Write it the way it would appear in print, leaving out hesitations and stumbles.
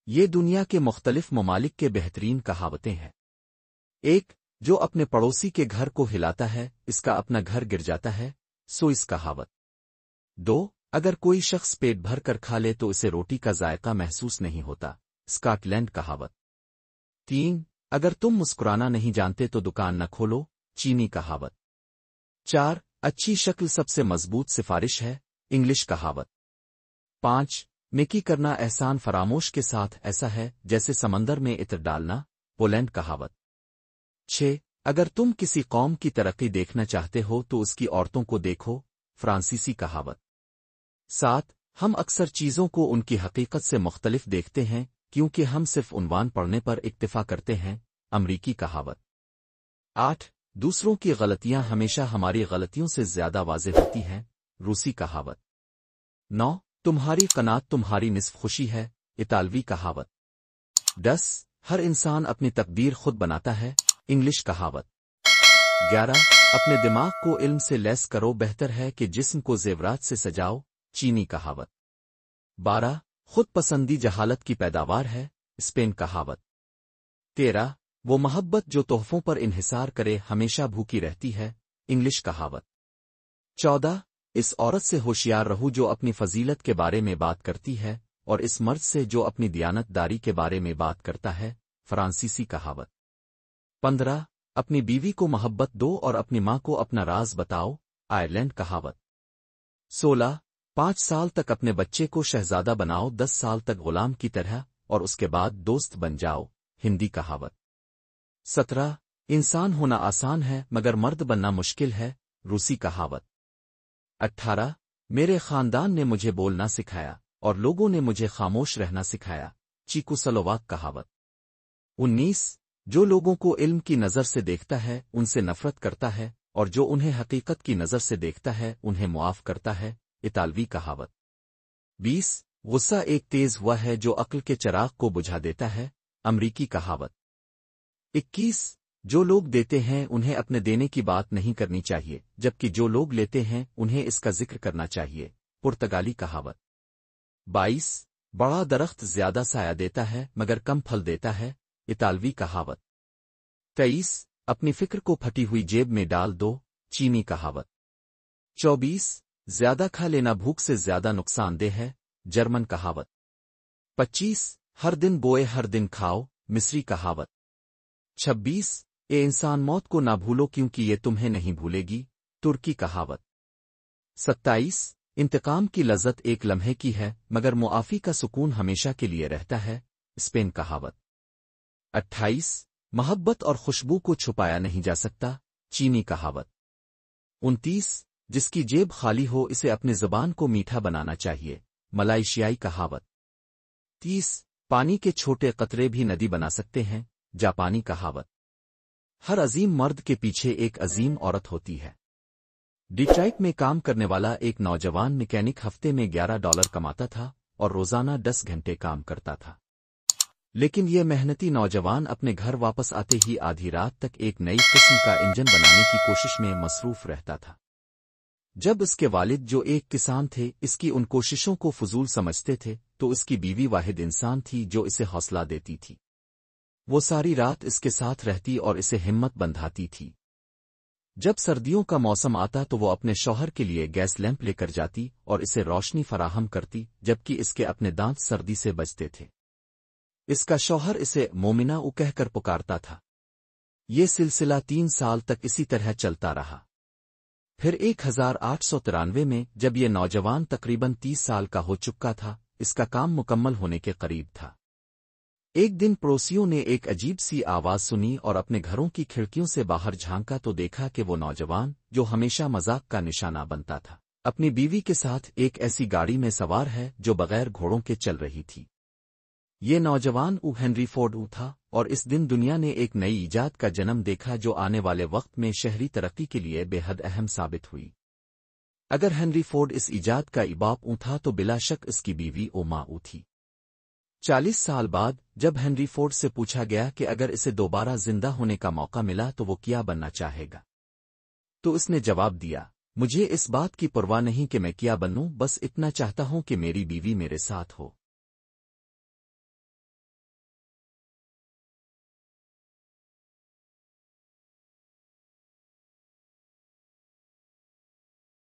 یہ دنیا کے مختلف ممالک کے بہترین کہاوتیں ہیں۔ ایک، جو اپنے پڑوسی کے گھر کو ہلاتا ہے اس کا اپنا گھر گر جاتا ہے، اس کہاوت۔ دو، اگر کوئی شخص پیٹ بھر کر کھا لے تو اسے روٹی کا ذائقہ محسوس نہیں ہوتا، اسکاٹ لینڈ کہاوت۔ تین، اگر تم مسکرانا نہیں جانتے تو دکان نہ کھولو، چینی کہاوت۔ چار، اچھی شکل سب سے مضبوط سفارش ہے، انگلش کہاوت۔ پانچ، نیکی کرنا احسان فراموش کے ساتھ ایسا ہے جیسے سمندر میں عطر ڈالنا، پولینڈ کہاوت۔ چھ، اگر تم کسی قوم کی ترقی دیکھنا چاہتے ہو تو اس کی عورتوں کو دیکھو، فرانسیسی کہاوت۔ سات، ہم اکثر چیزوں کو ان کی حقیقت سے مختلف دیکھتے ہیں کیونکہ ہم صرف عنوان پڑھنے پر اکتفا کرتے ہیں، امریکی کہاوت۔ آٹھ، دوسروں کی غلطیاں ہمیشہ ہماری غلطیوں سے زیادہ واضح ہوتی ہیں، روسی کہاوت۔ نو، تمہاری قناعت تمہاری نصف خوشی ہے، اطالوی کہاوت۔ 10، ہر انسان اپنی تقدیر خود بناتا ہے، انگلش کہاوت۔ 11، اپنے دماغ کو علم سے لیس کرو، بہتر ہے کہ جسم کو زیورات سے سجاؤ، چینی کہاوت۔ 12، خود پسندی جہالت کی پیداوار ہے، اسپین کہاوت۔ 13، وہ محبت جو تحفوں پر انحصار کرے ہمیشہ بھوکی رہتی ہے، انگلش کہاوت۔ 14، اس عورت سے ہوشیار رہو جو اپنی فضیلت کے بارے میں بات کرتی ہے اور اس مرد سے جو اپنی دیانت داری کے بارے میں بات کرتا ہے، فرانسیسی کہاوت۔ 15، اپنی بیوی کو محبت دو اور اپنی ماں کو اپنا راز بتاؤ، آئرلینڈ کہاوت۔ 16، 5 سال تک اپنے بچے کو شہزادہ بناؤ، 10 سال تک غلام کی طرح اور اس کے بعد دوست بن جاؤ، ہندی کہاوت۔ 17، انسان ہونا آسان ہے مگر مرد بننا مشکل ہے، روسی کہاوت۔ 18، میرے خاندان نے مجھے بولنا سکھایا اور لوگوں نے مجھے خاموش رہنا سکھایا، چیکوسلوواک کہاوت۔ 19، جو لوگوں کو علم کی نظر سے دیکھتا ہے ان سے نفرت کرتا ہے اور جو انہیں حقیقت کی نظر سے دیکھتا ہے انہیں معاف کرتا ہے، اطالوی کہاوت۔ 20، غصہ ایک تیز ہوا ہے جو عقل کے چراغ کو بجھا دیتا ہے، امریکی کہاوت۔ 21، جو لوگ دیتے ہیں انہیں اپنے دینے کی بات نہیں کرنی چاہیے جبکہ جو لوگ لیتے ہیں انہیں اس کا ذکر کرنا چاہیے، پرتگالی کہاوت۔ 22، بڑا درخت زیادہ سایہ دیتا ہے مگر کم پھل دیتا ہے، اطالوی کہاوت۔ 23، اپنی فکر کو پھٹی ہوئی جیب میں ڈال دو، چینی کہاوت۔ 24، زیادہ کھا لینا بھوک سے زیادہ نقصان دہ ہے، جرمن کہاوت۔ 25، ہر دن بوئے ہر دن کھاؤ، مصری کہاوت۔ 26، اے انسان موت کو نہ بھولو کیونکہ یہ تمہیں نہیں بھولے گی، ترکی کہاوت۔ 27، انتقام کی لذت ایک لمحے کی ہے مگر معافی کا سکون ہمیشہ کے لیے رہتا ہے، اسپین کہاوت۔ 28، محبت اور خوشبو کو چھپایا نہیں جا سکتا، چینی کہاوت۔ 29، جس کی جیب خالی ہو اسے اپنی زبان کو میٹھا بنانا چاہیے، ملائیشیائی کہاوت۔ 30، پانی کے چھوٹے قطرے بھی ندی بنا سکتے ہیں، جاپانی کہاوت۔ ہر عظیم مرد کے پیچھے ایک عظیم عورت ہوتی ہے۔ ڈیٹرائٹ میں کام کرنے والا ایک نوجوان میکینک ہفتے میں $11 کماتا تھا اور روزانہ 10 گھنٹے کام کرتا تھا۔ لیکن یہ محنتی نوجوان اپنے گھر واپس آتے ہی آدھی رات تک ایک نئی قسم کا انجن بنانے کی کوشش میں مصروف رہتا تھا۔ جب اس کے والد جو ایک کسان تھے اس کی ان کوششوں کو فضول سمجھتے تھے تو اس کی بیوی واحد انسان تھی جو اسے حوصلہ دیتی تھی۔ وہ ساری رات اس کے ساتھ رہتی اور اسے ہمت بندھاتی تھی۔ جب سردیوں کا موسم آتا تو وہ اپنے شوہر کے لیے گیس لیمپ لے کر جاتی اور اسے روشنی فراہم کرتی جبکہ اس کے اپنے دانت سردی سے بچتے تھے۔ اس کا شوہر اسے مومنہ کہہ کر پکارتا تھا۔ یہ سلسلہ 3 سال تک اسی طرح چلتا رہا۔ پھر 1893 میں جب یہ نوجوان تقریباً 30 سال کا ہو چکا تھا، اس کا کام مکمل ہونے کے قریب تھا۔ ایک دن پڑوسیوں نے ایک عجیب سی آواز سنی اور اپنے گھروں کی کھڑکیوں سے باہر جھانکا تو دیکھا کہ وہ نوجوان جو ہمیشہ مذاق کا نشانہ بنتا تھا اپنی بیوی کے ساتھ ایک ایسی گاڑی میں سوار ہے جو بغیر گھوڑوں کے چل رہی تھی۔ یہ نوجوان ہنری فورڈ تھا اور اس دن دنیا نے ایک نئی ایجاد کا جنم دیکھا جو آنے والے وقت میں شہری ترقی کے لیے بے حد اہم ثابت ہوئی۔ اگر ہنری فورڈ اس ایجاد کا باپ تھا تو بلا شک اس کی بیوی ماں تھی۔ 40 سال بعد جب ہنری فورڈ سے پوچھا گیا کہ اگر اسے دوبارہ زندہ ہونے کا موقع ملا تو وہ کیا بننا چاہے گا، تو اس نے جواب دیا، مجھے اس بات کی پرواہ نہیں کہ میں کیا بنوں، بس اتنا چاہتا ہوں کہ میری بیوی میرے ساتھ ہو۔